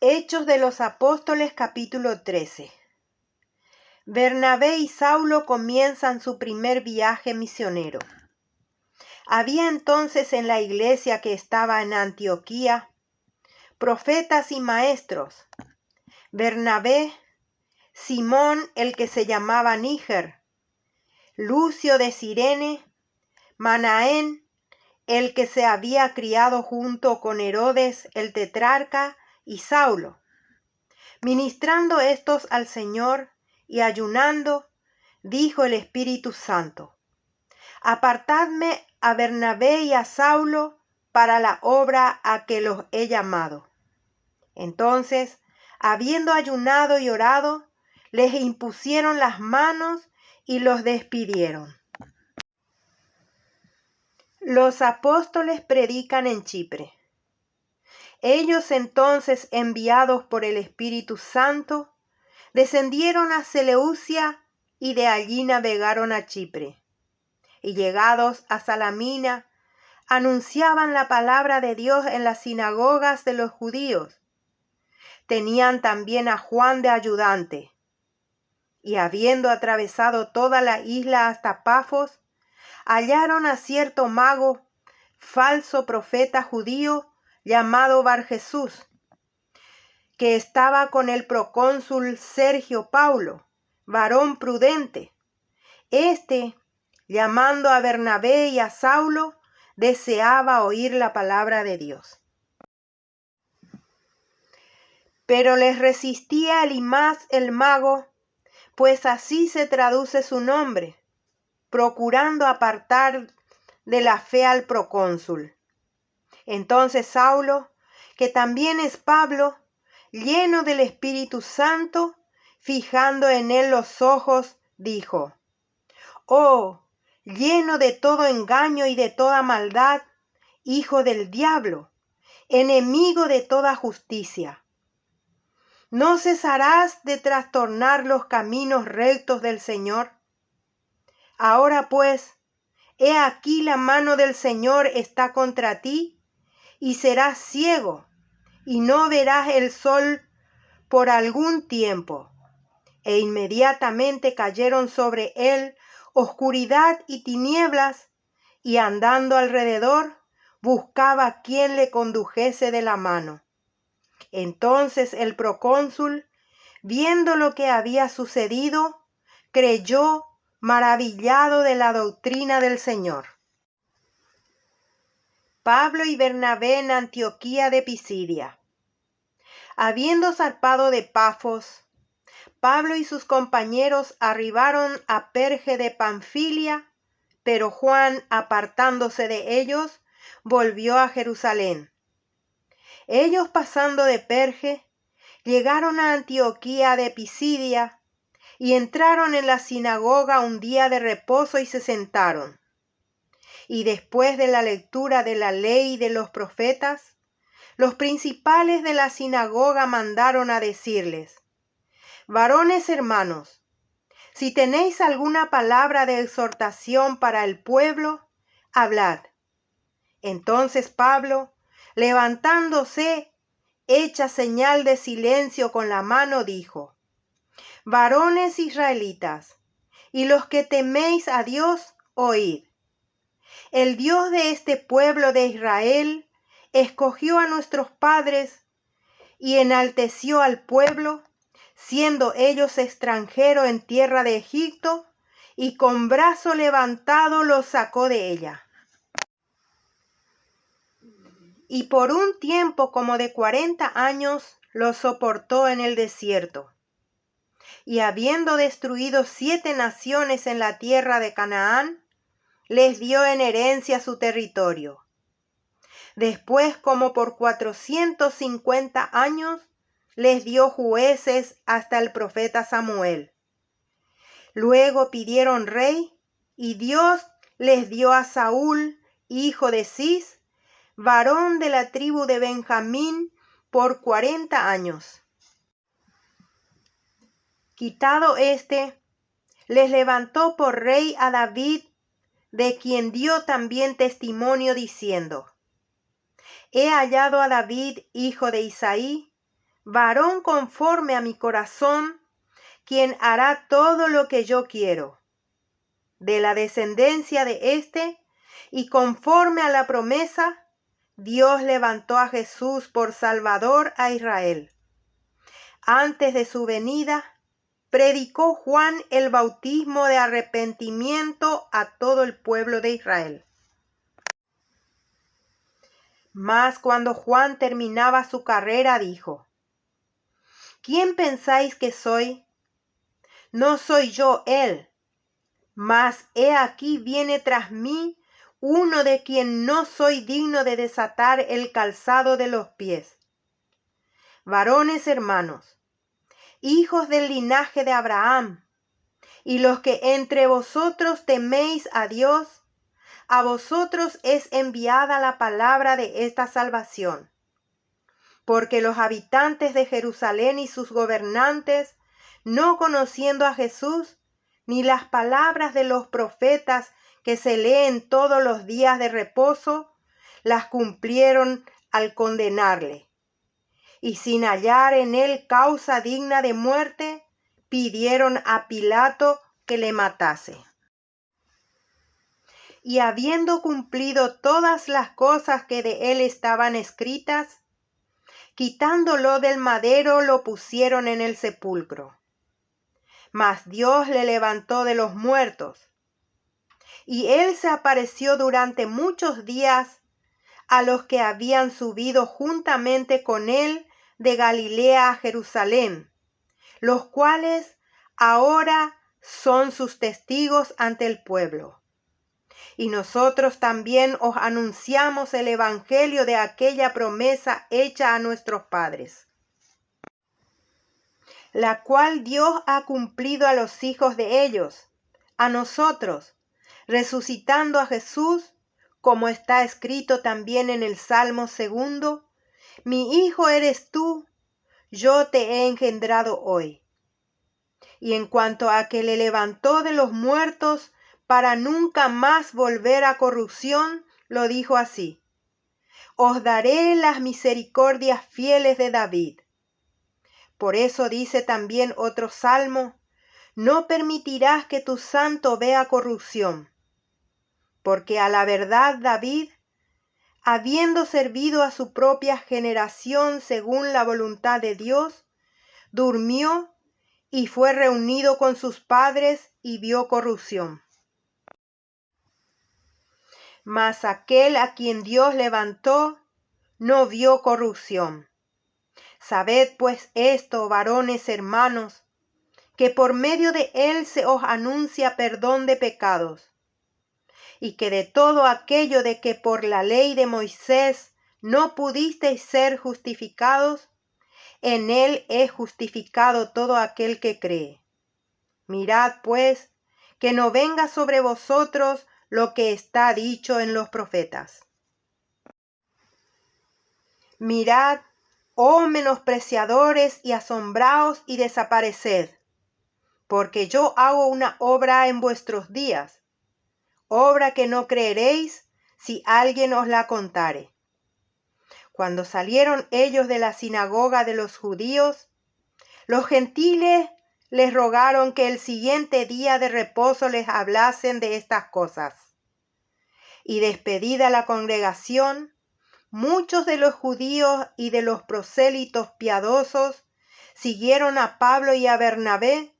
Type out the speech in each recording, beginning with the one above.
Hechos de los Apóstoles capítulo 13. Bernabé y Saulo comienzan su primer viaje misionero. Había entonces en la iglesia que estaba en Antioquía profetas y maestros: Bernabé, Simón el que se llamaba Níger, Lucio de Cirene, Manaén el que se había criado junto con Herodes el tetrarca, y Saulo. Ministrando estos al Señor y ayunando, dijo el Espíritu Santo: Apartadme a Bernabé y a Saulo para la obra a que los he llamado. Entonces, habiendo ayunado y orado, les impusieron las manos y los despidieron. Los apóstoles predican en Chipre. Ellos entonces, enviados por el Espíritu Santo, descendieron a Seleucia y de allí navegaron a Chipre. Y llegados a Salamina, anunciaban la palabra de Dios en las sinagogas de los judíos. Tenían también a Juan de ayudante. Y habiendo atravesado toda la isla hasta Pafos, hallaron a cierto mago, falso profeta judío, llamado Barjesús, que estaba con el procónsul Sergio Paulo, varón prudente. Llamando a Bernabé y a Saulo, deseaba oír la palabra de Dios. Pero les resistía Elimas el mago, pues así se traduce su nombre, procurando apartar de la fe al procónsul. Entonces Saulo, que también es Pablo, lleno del Espíritu Santo, fijando en él los ojos, dijo: «Oh, lleno de todo engaño y de toda maldad, hijo del diablo, enemigo de toda justicia, ¿no cesarás de trastornar los caminos rectos del Señor? Ahora pues, he aquí la mano del Señor está contra ti, y serás ciego, y no verás el sol por algún tiempo». E inmediatamente cayeron sobre él oscuridad y tinieblas, y andando alrededor, buscaba quien le condujese de la mano. Entonces el procónsul, viendo lo que había sucedido, creyó, maravillado de la doctrina del Señor. Pablo y Bernabé en Antioquía de Pisidia. Habiendo zarpado de Pafos, Pablo y sus compañeros arribaron a Perge de Panfilia, pero Juan, apartándose de ellos, volvió a Jerusalén. Ellos, pasando de Perge, llegaron a Antioquía de Pisidia y entraron en la sinagoga un día de reposo y se sentaron. Y después de la lectura de la ley y de los profetas, los principales de la sinagoga mandaron a decirles: «Varones hermanos, si tenéis alguna palabra de exhortación para el pueblo, hablad». Entonces Pablo, levantándose, hecha señal de silencio con la mano, dijo: «Varones israelitas, y los que teméis a Dios, oíd. El Dios de este pueblo de Israel escogió a nuestros padres y enalteció al pueblo, siendo ellos extranjeros en tierra de Egipto, y con brazo levantado los sacó de ella. Y por un tiempo como de 40 años los soportó en el desierto. Y habiendo destruido 7 naciones en la tierra de Canaán, les dio en herencia su territorio. Después, como por 450 años, les dio jueces hasta el profeta Samuel. Luego pidieron rey, y Dios les dio a Saúl, hijo de Cis, varón de la tribu de Benjamín, por 40 años. Quitado les levantó por rey a David, de quien dio también testimonio diciendo: «He hallado a David, hijo de Isaí, varón conforme a mi corazón, quien hará todo lo que yo quiero. De la descendencia de éste, y conforme a la promesa, Dios levantó a Jesús por Salvador a Israel. Antes de su venida, predicó Juan el bautismo de arrepentimiento a todo el pueblo de Israel. Mas cuando Juan terminaba su carrera, dijo: ¿Quién pensáis que soy? No soy yo él, mas he aquí viene tras mí uno de quien no soy digno de desatar el calzado de los pies. Varones hermanos, hijos del linaje de Abraham, y los que entre vosotros teméis a Dios, a vosotros es enviada la palabra de esta salvación. Porque los habitantes de Jerusalén y sus gobernantes, no conociendo a Jesús, ni las palabras de los profetas que se leen todos los días de reposo, las cumplieron al condenarle. Y sin hallar en él causa digna de muerte, pidieron a Pilato que le matase. Y habiendo cumplido todas las cosas que de él estaban escritas, quitándolo del madero, lo pusieron en el sepulcro. Mas Dios le levantó de los muertos, y él se apareció durante muchos días a los que habían subido juntamente con él de Galilea a Jerusalén, los cuales ahora son sus testigos ante el pueblo. Y nosotros también os anunciamos el evangelio de aquella promesa hecha a nuestros padres, la cual Dios ha cumplido a los hijos de ellos, a nosotros, resucitando a Jesús, como está escrito también en el Salmo 2: Mi hijo eres tú, yo te he engendrado hoy. Y en cuanto a que le levantó de los muertos para nunca más volver a corrupción, lo dijo así: Os daré las misericordias fieles de David. Por eso dice también otro salmo: No permitirás que tu santo vea corrupción. Porque a la verdad David, habiendo servido a su propia generación según la voluntad de Dios, durmió y fue reunido con sus padres y vio corrupción. Mas aquel a quien Dios levantó no vio corrupción. Sabed pues esto, varones hermanos, que por medio de él se os anuncia perdón de pecados, y que de todo aquello de que por la ley de Moisés no pudisteis ser justificados, en él es justificado todo aquel que cree. Mirad pues, que no venga sobre vosotros lo que está dicho en los profetas. Mirad, oh menospreciadores, y asombraos y desapareced, porque yo hago una obra en vuestros días, obra que no creeréis si alguien os la contare. Cuando salieron ellos de la sinagoga de los judíos, los gentiles les rogaron que el siguiente día de reposo les hablasen de estas cosas. Y despedida la congregación, muchos de los judíos y de los prosélitos piadosos siguieron a Pablo y a Bernabé,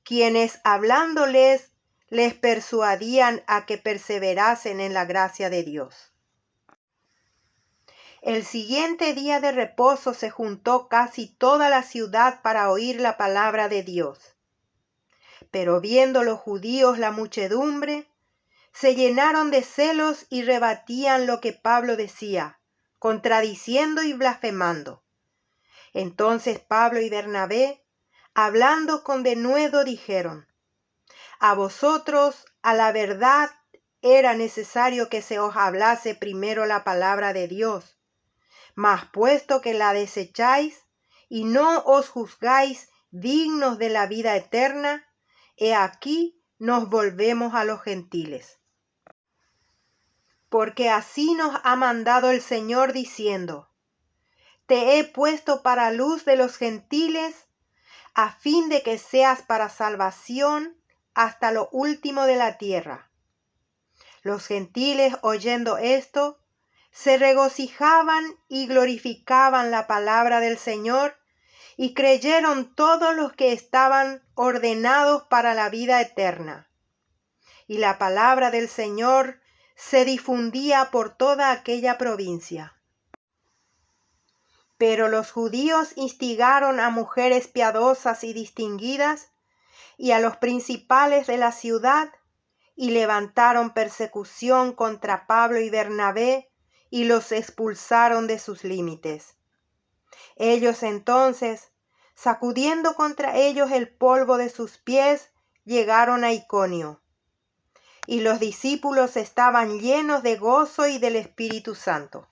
quienes hablándoles les persuadían a que perseverasen en la gracia de Dios. El siguiente día de reposo se juntó casi toda la ciudad para oír la palabra de Dios. Pero viendo los judíos la muchedumbre, se llenaron de celos y rebatían lo que Pablo decía, contradiciendo y blasfemando. Entonces Pablo y Bernabé, hablando con denuedo, dijeron: A vosotros, a la verdad, era necesario que se os hablase primero la palabra de Dios. Mas puesto que la desecháis y no os juzgáis dignos de la vida eterna, he aquí nos volvemos a los gentiles. Porque así nos ha mandado el Señor diciendo: te he puesto para luz de los gentiles, a fin de que seas para salvación hasta lo último de la tierra. Los gentiles, oyendo esto, se regocijaban y glorificaban la palabra del Señor, y creyeron todos los que estaban ordenados para la vida eterna. Y la palabra del Señor se difundía por toda aquella provincia. Pero los judíos instigaron a mujeres piadosas y distinguidas y a los principales de la ciudad, y levantaron persecución contra Pablo y Bernabé, y los expulsaron de sus límites. Ellos entonces, sacudiendo contra ellos el polvo de sus pies, llegaron a Iconio. Y los discípulos estaban llenos de gozo y del Espíritu Santo.